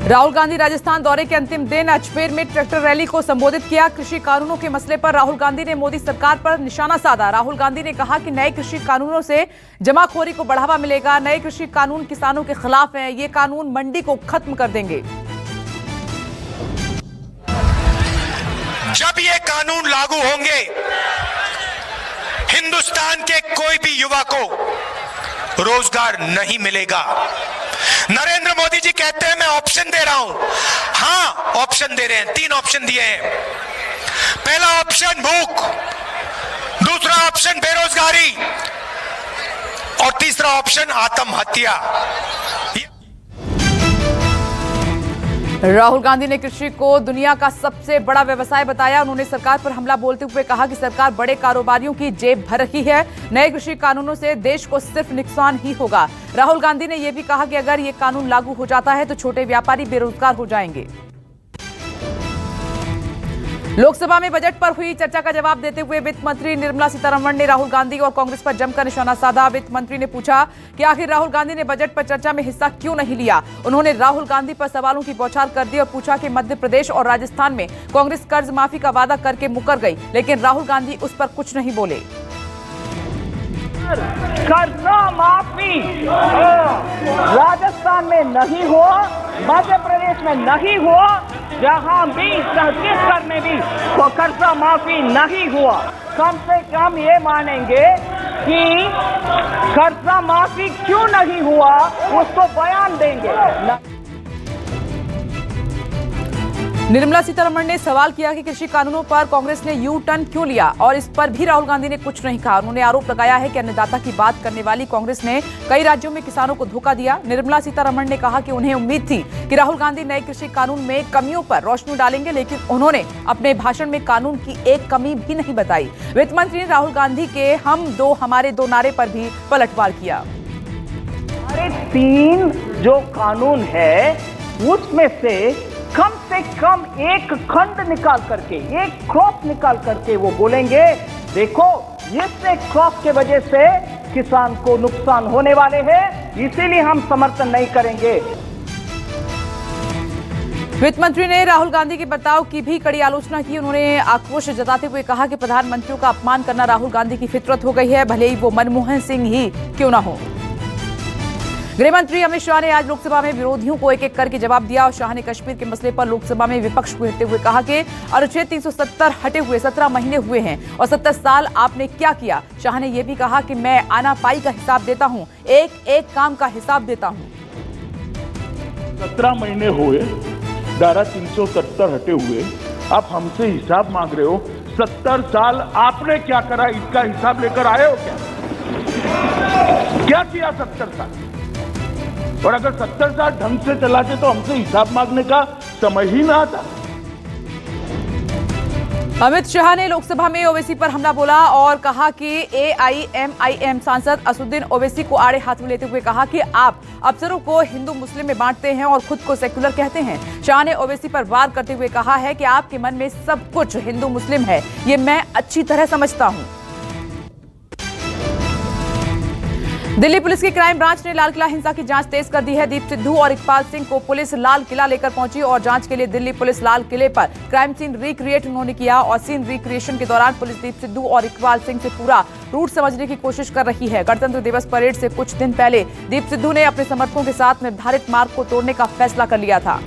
राहुल गांधी राजस्थान दौरे के अंतिम दिन अजमेर में ट्रैक्टर रैली को संबोधित किया। कृषि कानूनों के मसले पर राहुल गांधी ने मोदी सरकार पर निशाना साधा। राहुल गांधी ने कहा कि नए कृषि कानूनों से जमाखोरी को बढ़ावा मिलेगा। नए कृषि कानून किसानों के खिलाफ हैं। ये कानून मंडी को खत्म कर देंगे। जब ये कानून लागू होंगे, हिंदुस्तान के कोई भी युवा को रोजगार नहीं मिलेगा। नरेंद्र मोदी जी कहते हैं मैं ऑप्शन दे रहा हूं। हां, ऑप्शन दे रहे हैं। 3 ऑप्शन दिए हैं। पहला ऑप्शन भूख, दूसरा ऑप्शन बेरोजगारी और तीसरा ऑप्शन आत्महत्या। राहुल गांधी ने कृषि को दुनिया का सबसे बड़ा व्यवसाय बताया। उन्होंने सरकार पर हमला बोलते हुए कहा कि सरकार बड़े कारोबारियों की जेब भर रही है। नए कृषि कानूनों से देश को सिर्फ नुकसान ही होगा। राहुल गांधी ने यह भी कहा कि अगर ये कानून लागू हो जाता है तो छोटे व्यापारी बेरोजगार हो जाएंगे। लोकसभा में बजट पर हुई चर्चा का जवाब देते हुए वित्त मंत्री निर्मला सीतारमण ने राहुल गांधी और कांग्रेस पर जमकर निशाना साधा। वित्त मंत्री ने पूछा कि आखिर राहुल गांधी ने बजट पर चर्चा में हिस्सा क्यों नहीं लिया। उन्होंने राहुल गांधी पर सवालों की बौछार कर दी और पूछा कि मध्य प्रदेश और राजस्थान में कांग्रेस कर्ज माफी का वादा करके मुकर गई, लेकिन राहुल गांधी उस पर कुछ नहीं बोले। कर्जा माफी राजस्थान में नहीं हुआ, मध्य प्रदेश में नहीं हुआ, जहां भी छत्तीसगढ़ में भी तो कर्जा माफी नहीं हुआ। कम से कम ये मानेंगे कि कर्जा माफी क्यों नहीं हुआ, उसको बयान देंगे। निर्मला सीतारमण ने सवाल किया कि कृषि कानूनों पर कांग्रेस ने यू टर्न क्यों लिया और इस पर भी राहुल गांधी ने कुछ नहीं कहा। उन्होंने आरोप लगाया है कि अन्नदाता की बात करने वाली कांग्रेस ने कई राज्यों में किसानों को धोखा दिया। निर्मला सीतारमण ने कहा कि उन्हें उम्मीद थी कि राहुल गांधी नए कृषि कानून में कमियों पर रोशनी डालेंगे, लेकिन उन्होंने अपने भाषण में कानून की एक कमी भी नहीं बताई। वित्त मंत्री ने राहुल गांधी के हम दो हमारे दो नारे पर भी पलटवार किया। हमारे 3 जो कानून है उसमें से कम एक खंड निकाल करके, एक क्रॉप निकाल करके वो बोलेंगे देखो इस क्रॉप के वजह से किसान को नुकसान होने वाले हैं, इसीलिए हम समर्थन नहीं करेंगे। वित्त मंत्री ने राहुल गांधी के बर्ताव की भी कड़ी आलोचना की। उन्होंने आक्रोश जताते हुए कहा कि प्रधानमंत्रियों का अपमान करना राहुल गांधी की फितरत हो गई है, भले ही वो मनमोहन सिंह ही क्यों ना हो। गृह मंत्री अमित शाह ने आज लोकसभा में विरोधियों को एक एक करके जवाब दिया और शाह ने कश्मीर के मसले पर लोकसभा में विपक्ष को घेरते हुए कहा कि अनुच्छेद 370 हटे हुए 17 महीने हुए हैं और 70 साल आपने क्या किया। शाह ने यह भी कहा कि मैं आनापाई का हिसाब देता हूं, एक एक काम का हिसाब देता हूं। 17 महीने हुए, धारा 370 हटे हुए, आप हमसे हिसाब मांग रहे हो। 70 साल आपने क्या करा, इसका हिसाब लेकर आए हो क्या किया 70 साल? और अगर 70 साल ढंग से चलाते तो हमसे हिसाब मांगने का समय ही ना आता। अमित शाह ने लोकसभा में ओवैसी पर हमला बोला और कहा कि एआईएमआईएम सांसद असदुद्दीन ओवैसी को आड़े हाथ में लेते हुए कहा कि आप अफसरों को हिंदू मुस्लिम में बांटते हैं और खुद को सेक्युलर कहते हैं। शाह ने ओवैसी पर वार करते हुए कहा है कि आपके मन में सब कुछ हिंदू मुस्लिम है, ये मैं अच्छी तरह समझता हूं। दिल्ली पुलिस की क्राइम ब्रांच ने लाल किला हिंसा की जांच तेज कर दी है। दीप सिद्धू और इकबाल सिंह को पुलिस लाल किला लेकर पहुंची और जांच के लिए दिल्ली पुलिस लाल किले पर क्राइम सीन रिक्रिएट उन्होंने किया और सीन रिक्रिएशन के दौरान पुलिस दीप सिद्धू और इकबाल सिंह से पूरा रूट समझने की कोशिश कर रही है। गणतंत्र दिवस परेड से कुछ दिन पहले दीप सिद्धू ने अपने समर्थकों के साथ निर्धारित मार्ग को तोड़ने का फैसला कर लिया था।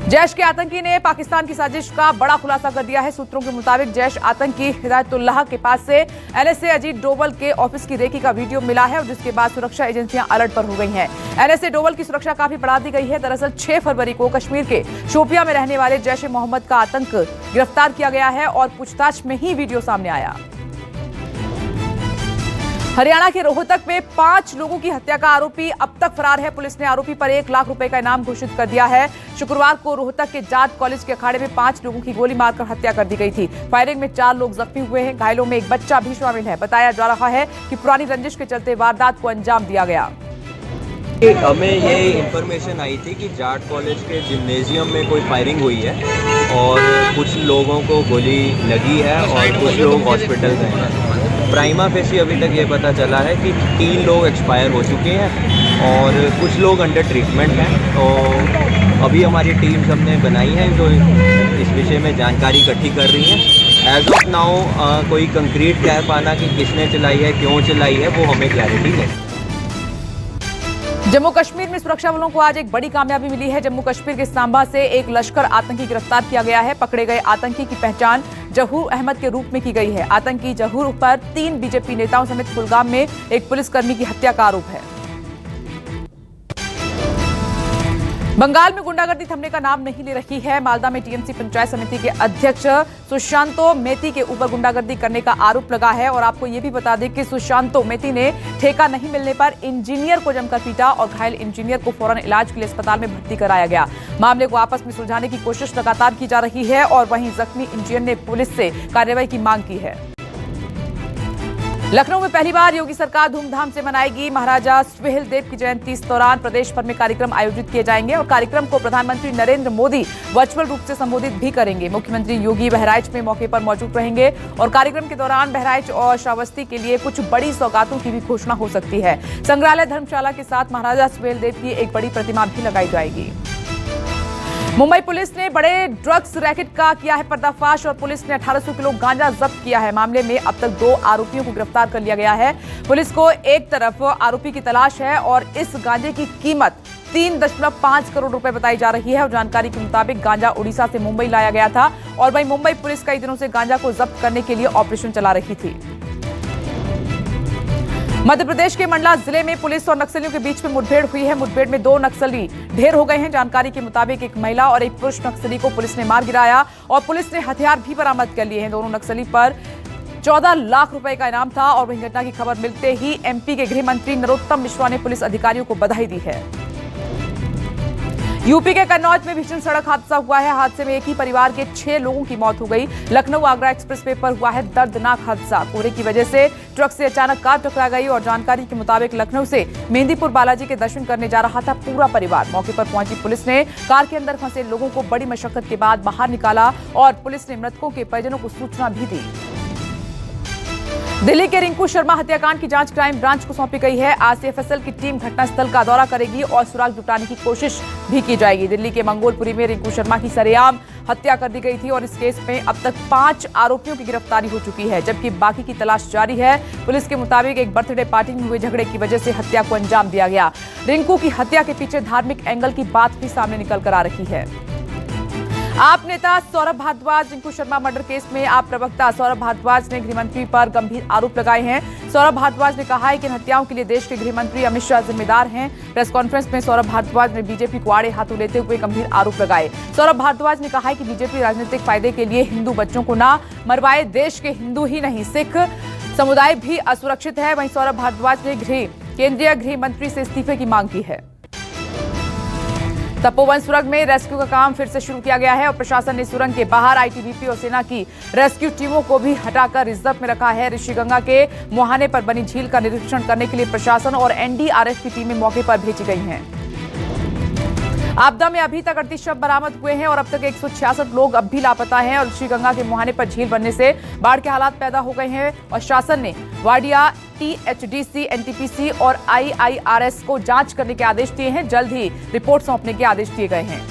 जैश के आतंकी ने पाकिस्तान की साजिश का बड़ा खुलासा कर दिया है। सूत्रों के मुताबिक जैश आतंकी हिदायतुल्लाह के पास से एनएसए अजीत डोवल के ऑफिस की रेकी का वीडियो मिला है और जिसके बाद सुरक्षा एजेंसियां अलर्ट पर हो गई हैं। एनएसए डोवल की सुरक्षा काफी बढ़ा दी गई है। दरअसल 6 फरवरी को कश्मीर के शोपियां में रहने वाले जैश ए मोहम्मद का आतंक गिरफ्तार किया गया है और पूछताछ में ही वीडियो सामने आया। हरियाणा के रोहतक में 5 लोगों की हत्या का आरोपी अब तक फरार है। पुलिस ने आरोपी पर 1 लाख रुपए का इनाम घोषित कर दिया है। शुक्रवार को रोहतक के जाट कॉलेज के अखाड़े में 5 लोगों की गोली मारकर हत्या कर दी गई थी। फायरिंग में 4 लोग जख्मी हुए हैं। घायलों में एक बच्चा भी शामिल है। बताया जा रहा है कि पुरानी रंजिश के चलते वारदात को अंजाम दिया गया। हमें ये इन्फॉर्मेशन आई थी कि जाट कॉलेज के जिम्नेजियम में कोई फायरिंग हुई है और कुछ लोगों को गोली लगी है और कुछ लोग हॉस्पिटल में हैं। प्राइमा फेसी अभी तक ये पता चला है कि 3 लोग एक्सपायर हो चुके हैं और कुछ लोग अंडर ट्रीटमेंट हैं। तो अभी हमारी टीम सबने बनाई है जो इस विषय में जानकारी इकट्ठी कर रही है। एज ऑफ नाउ कोई कंक्रीट कह पाना कि किसने चलाई है, क्यों चलाई है, वो हमें क्लैरिटी नहीं। जम्मू कश्मीर में सुरक्षा बलों को आज एक बड़ी कामयाबी मिली है। जम्मू कश्मीर के सांबा से एक लश्कर आतंकी गिरफ्तार किया गया है। पकड़े गए आतंकी की पहचान जहूर अहमद के रूप में की गई है। आतंकी जहूर पर 3 बीजेपी नेताओं समेत कुलगाम में एक पुलिसकर्मी की हत्या का आरोप है। बंगाल में गुंडागर्दी थमने का नाम नहीं ले रही है। मालदा में टीएमसी पंचायत समिति के अध्यक्ष सुशांतो मेती के ऊपर गुंडागर्दी करने का आरोप लगा है। और आपको ये भी बता दें कि सुशांतो मेती ने ठेका नहीं मिलने पर इंजीनियर को जमकर पीटा और घायल इंजीनियर को फौरन इलाज के लिए अस्पताल में भर्ती कराया गया। मामले को आपस में सुलझाने की कोशिश लगातार की जा रही है और वहीं जख्मी इंजीनियर ने पुलिस से कार्रवाई की मांग की है। लखनऊ में पहली बार योगी सरकार धूमधाम से मनाएगी। महाराजा सुहेल देव की जयंती। इस दौरान प्रदेश भर में कार्यक्रम आयोजित किए जाएंगे और कार्यक्रम को प्रधानमंत्री नरेंद्र मोदी वर्चुअल रूप से संबोधित भी करेंगे। मुख्यमंत्री योगी बहराइच में मौके पर मौजूद रहेंगे और कार्यक्रम के दौरान बहराइच और श्रावस्ती के लिए कुछ बड़ी सौगातों की भी घोषणा हो सकती है। संग्रहालय धर्मशाला के साथ महाराजा सुहेल देव की एक बड़ी प्रतिमा भी लगाई जाएगी। मुंबई पुलिस ने बड़े ड्रग्स रैकेट का किया है पर्दाफाश और पुलिस ने 1800 किलो गांजा जब्त किया है। मामले में अब तक 2 आरोपियों को गिरफ्तार कर लिया गया है। पुलिस को एक तरफ आरोपी की तलाश है और इस गांजे की कीमत 3.5 करोड़ रुपए बताई जा रही है और जानकारी के मुताबिक गांजा उड़ीसा से मुंबई लाया गया था और वहीं मुंबई पुलिस कई दिनों से गांजा को जब्त करने के लिए ऑपरेशन चला रही थी। मध्य प्रदेश के मंडला जिले में पुलिस और नक्सलियों के बीच में मुठभेड़ हुई है। मुठभेड़ में 2 नक्सली ढेर हो गए हैं। जानकारी के मुताबिक एक महिला और एक पुरुष नक्सली को पुलिस ने मार गिराया और पुलिस ने हथियार भी बरामद कर लिए हैं। दोनों नक्सली पर 14 लाख रुपए का इनाम था और वहीं घटना की खबर मिलते ही एमपी के गृह मंत्री नरोत्तम मिश्रा ने पुलिस अधिकारियों को बधाई दी है। यूपी के कन्नौज में भीषण सड़क हादसा हुआ है। हादसे में एक ही परिवार के 6 लोगों की मौत हो गई। लखनऊ आगरा एक्सप्रेस वे पर हुआ है दर्दनाक हादसा। कोहरे की वजह से ट्रक से अचानक कार टकरा गई और जानकारी के मुताबिक लखनऊ से मेहंदीपुर बालाजी के दर्शन करने जा रहा था पूरा परिवार। मौके पर पहुंची पुलिस ने कार के अंदर फंसे लोगों को बड़ी मशक्कत के बाद बाहर निकाला और पुलिस ने मृतकों के परिजनों को सूचना भी दी। दिल्ली के रिंकू शर्मा हत्याकांड की जांच क्राइम ब्रांच को सौंपी गई है। आज सीएफएसएल की टीम घटनास्थल का दौरा करेगी और सुराग जुटाने की कोशिश भी की जाएगी। दिल्ली के मंगोलपुरी में रिंकू शर्मा की सरेआम हत्या कर दी गई थी और इस केस में अब तक 5 आरोपियों की गिरफ्तारी हो चुकी है जबकि बाकी की तलाश जारी है। पुलिस के मुताबिक एक बर्थडे पार्टी में हुए झगड़े की वजह से हत्या को अंजाम दिया गया। रिंकू की हत्या के पीछे धार्मिक एंगल की बात भी सामने निकल कर आ रही है। आप नेता सौरभ भारद्वाज रिंकू शर्मा मर्डर केस में आप प्रवक्ता सौरभ भारद्वाज ने गृहमंत्री पर गंभीर आरोप लगाए हैं। सौरभ भारद्वाज ने कहा है कि इन हत्याओं के लिए देश के गृहमंत्री अमित शाह जिम्मेदार हैं। प्रेस कॉन्फ्रेंस में सौरभ भारद्वाज ने बीजेपी को आड़े हाथों लेते हुए गंभीर आरोप लगाए। सौरभ भारद्वाज ने कहा है कि बीजेपी राजनीतिक फायदे के लिए हिंदू बच्चों को ना मरवाए। देश के हिंदू ही नहीं सिख समुदाय भी असुरक्षित है। वहीं सौरभ भारद्वाज ने केंद्रीय गृह मंत्री से इस्तीफे की मांग की है। तपोवन सुरंग में रेस्क्यू का काम फिर से शुरू किया गया है और प्रशासन ने सुरंग के बाहर आईटीबीपी और सेना की रेस्क्यू टीमों को भी हटाकर रिजर्व में रखा है। ऋषिगंगा के मुहाने पर बनी झील का निरीक्षण करने के लिए प्रशासन और एनडीआरएफ की टीमें मौके पर भेजी गई हैं। आपदा में अभी तक 38 शव बरामद हुए हैं और अब तक 166 लोग अब भी लापता हैं और श्रीगंगा के मुहाने पर झील बनने से बाढ़ के हालात पैदा हो गए हैं और शासन ने वाडिया, टीएचडीसी, एनटीपीसी और आईआईआरएस को जांच करने के आदेश दिए हैं। जल्द ही रिपोर्ट सौंपने के आदेश दिए गए हैं।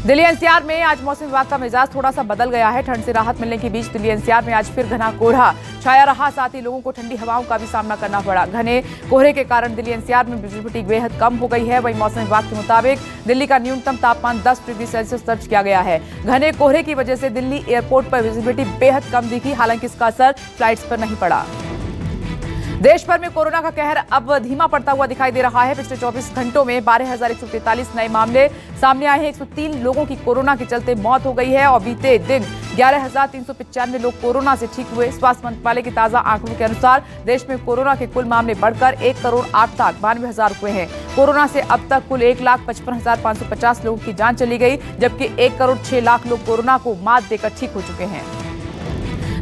दिल्ली एनसीआर में आज मौसम विभाग का मिजाज थोड़ा सा बदल गया है। ठंड से राहत मिलने के बीच दिल्ली एनसीआर में आज फिर घना कोहरा छाया रहा। साथ ही लोगों को ठंडी हवाओं का भी सामना करना पड़ा। घने कोहरे के कारण दिल्ली एनसीआर में विजिबिलिटी बेहद कम हो गई है। वहीं मौसम विभाग के मुताबिक दिल्ली का न्यूनतम तापमान 10 डिग्री सेल्सियस दर्ज किया गया है। घने कोहरे की वजह से दिल्ली एयरपोर्ट पर विजिबिलिटी बेहद कम दिखी। हालांकि इसका असर फ्लाइट्स पर नहीं पड़ा। देश भर में कोरोना का कहर अब धीमा पड़ता हुआ दिखाई दे रहा है। पिछले 24 घंटों में 12,143 नए मामले सामने आए हैं। 103 लोगों की कोरोना के चलते मौत हो गई है और बीते दिन 11,395 लोग कोरोना से ठीक हुए। स्वास्थ्य मंत्रालय के ताजा आंकड़ों के अनुसार देश में कोरोना के कुल मामले बढ़कर 1,08,92,000 हुए हैं। कोरोना से अब तक कुल 1,55,550 लोगों की जान चली गई जबकि 1,06,00,000 लोग कोरोना को मात देकर ठीक हो चुके हैं।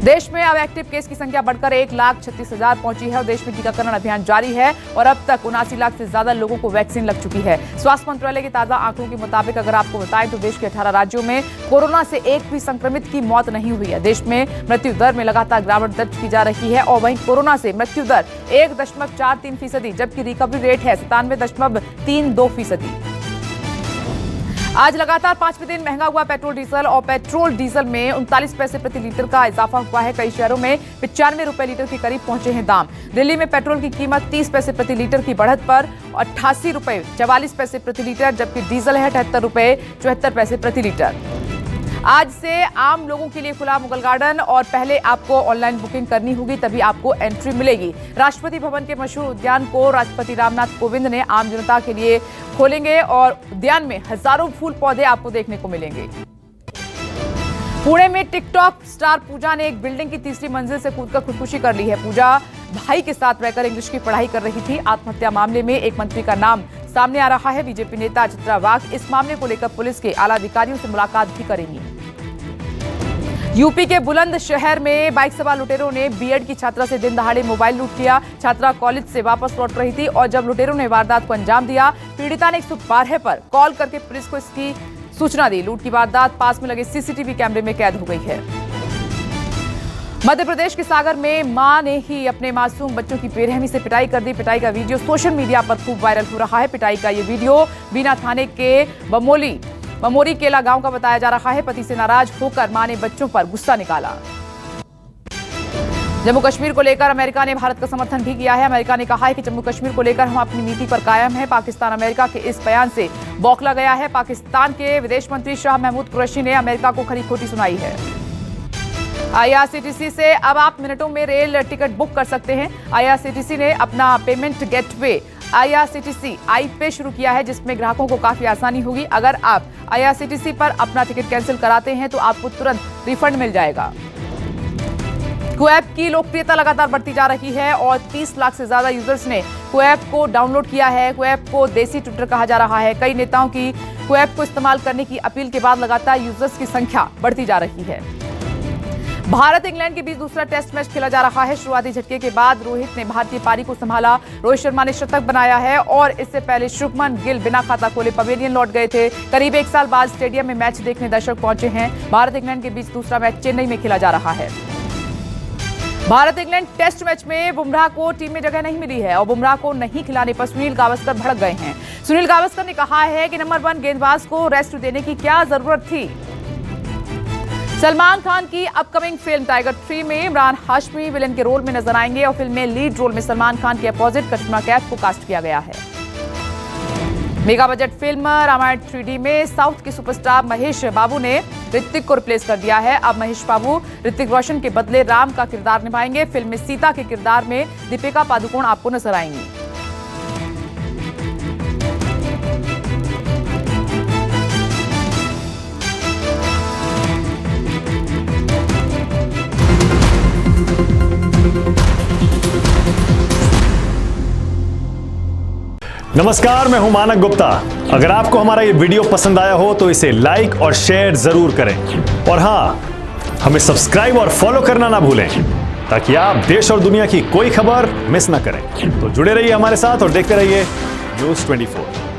देश में अब एक्टिव केस की संख्या बढ़कर 1,36,000 पहुंची है और देश में टीकाकरण अभियान जारी है और अब तक 79 लाख से ज्यादा लोगों को वैक्सीन लग चुकी है। स्वास्थ्य मंत्रालय के ताजा आंकड़ों के मुताबिक अगर आपको बताएं तो देश के 18 राज्यों में कोरोना से एक भी संक्रमित की मौत नहीं हुई है। देश में मृत्यु दर में लगातार गिरावट दर्ज की जा रही है और वहीं कोरोना से मृत्यु दर 1.43%, जबकि रिकवरी रेट है 97.32%। आज लगातार 5वें दिन महंगा हुआ पेट्रोल डीजल और पेट्रोल डीजल में 39 पैसे प्रति लीटर का इजाफा हुआ है। कई शहरों में 95 रुपए लीटर के करीब पहुंचे हैं दाम। दिल्ली में पेट्रोल की कीमत 30 पैसे प्रति लीटर की बढ़त पर 88 रुपए 44 पैसे प्रति लीटर, जबकि डीजल है 78 रुपए 74 पैसे प्रति लीटर। आज से आम लोगों के लिए खुला मुगल गार्डन और पहले आपको ऑनलाइन बुकिंग करनी होगी तभी आपको एंट्री मिलेगी। राष्ट्रपति भवन के मशहूर उद्यान को राष्ट्रपति रामनाथ कोविंद ने आम जनता के लिए खोलेंगे और उद्यान में हजारों फूल पौधे आपको देखने को मिलेंगे। पुणे में टिकटॉक स्टार पूजा ने एक बिल्डिंग की तीसरी मंजिल से कूदकर खुदकुशी कर ली है। पूजा भाई के साथ रहकर इंग्लिश की पढ़ाई कर रही थी। आत्महत्या मामले में एक मंत्री का नाम सामने आ रहा है। बीजेपी नेता चित्रा वाघ इस मामले को लेकर पुलिस के आला अधिकारियों से मुलाकात भी करेंगी। यूपी के बुलंदशहर में बाइक सवार लुटेरों ने बीएड की छात्रा से दिन दहाड़े मोबाइल लूट किया। छात्रा कॉलेज से वापस लौट रही थी और जब लुटेरों ने वारदात को अंजाम दिया, पीड़िता ने 112 पर कॉल करके पुलिस को इसकी सूचना दी। लूट की वारदात पास में लगे सीसीटीवी कैमरे में कैद हो गई है। मध्य प्रदेश के सागर में मां ने ही अपने मासूम बच्चों की बेरहमी से पिटाई कर दी। पिटाई का वीडियो सोशल मीडिया पर खूब वायरल हो रहा है। पिटाई का ये वीडियो बीना थाने के बमोरी केला गांव का बताया जा रहा है। पति से नाराज होकर मां ने बच्चों पर गुस्सा निकाला। जम्मू कश्मीर को लेकर अमेरिका ने भारत का समर्थन भी किया है। अमेरिका ने कहा है कि जम्मू कश्मीर को लेकर हम अपनी नीति पर कायम हैं। पाकिस्तान अमेरिका के इस बयान से बौखला गया है। पाकिस्तान के विदेश मंत्री शाह महमूद कुरैशी ने अमेरिका को खरी खोटी सुनाई है। IRCTC से अब आप मिनटों में रेल टिकट बुक कर सकते हैं। IRCTC ने अपना पेमेंट गेटवे IRCTC iPay शुरू किया है, जिसमें ग्राहकों को काफी आसानी होगी। अगर आप IRCTC पर अपना टिकट कैंसिल कराते हैं तो आपको तुरंत रिफंड मिल जाएगा। क्वैप की लोकप्रियता लगातार बढ़ती जा रही है और 30 लाख से ज्यादा यूजर्स ने क्वैप को डाउनलोड किया है। क्वैप को देसी ट्विटर कहा जा रहा है। कई नेताओं की क्वैप को इस्तेमाल करने की अपील के बाद लगातार यूजर्स की संख्या बढ़ती जा रही है। भारत इंग्लैंड के बीच दूसरा टेस्ट मैच खेला जा रहा है। शुरुआती झटके के बाद रोहित ने भारतीय पारी को संभाला। रोहित शर्मा ने शतक बनाया है और इससे पहले शुभमन गिल बिना खाता खोले पवेलियन लौट गए थे। करीब 1 साल बाद स्टेडियम में मैच देखने दर्शक पहुंचे हैं। भारत इंग्लैंड के बीच दूसरा मैच चेन्नई में खेला जा रहा है। भारत इंग्लैंड टेस्ट मैच में बुमराह को टीम में जगह नहीं मिली है और बुमराह को नहीं खिलाने पर सुनील गावस्कर भड़क गए हैं। सुनील गावस्कर ने कहा है कि नंबर 1 गेंदबाज को रेस्ट देने की क्या जरूरत थी। सलमान खान की अपकमिंग फिल्म टाइगर 3 में इमरान हाशमी विलेन के रोल में नजर आएंगे और फिल्म में लीड रोल में सलमान खान के अपोजिट करिश्मा कैफ को कास्ट किया गया है। Mega budget film Ramayan 3D में साउथ के सुपरस्टार महेश बाबू ने ऋतिक को रिप्लेस कर दिया है। अब महेश बाबू ऋतिक रोशन के बदले राम का किरदार निभाएंगे। फिल्म में सीता के किरदार में दीपिका पादुकोण आपको नजर आएंगी। नमस्कार, मैं हूं मानक गुप्ता। अगर आपको हमारा ये वीडियो पसंद आया हो तो इसे लाइक और शेयर जरूर करें और हां, हमें सब्सक्राइब और फॉलो करना ना भूलें ताकि आप देश और दुनिया की कोई खबर मिस ना करें। तो जुड़े रहिए हमारे साथ और देखते रहिए News 24।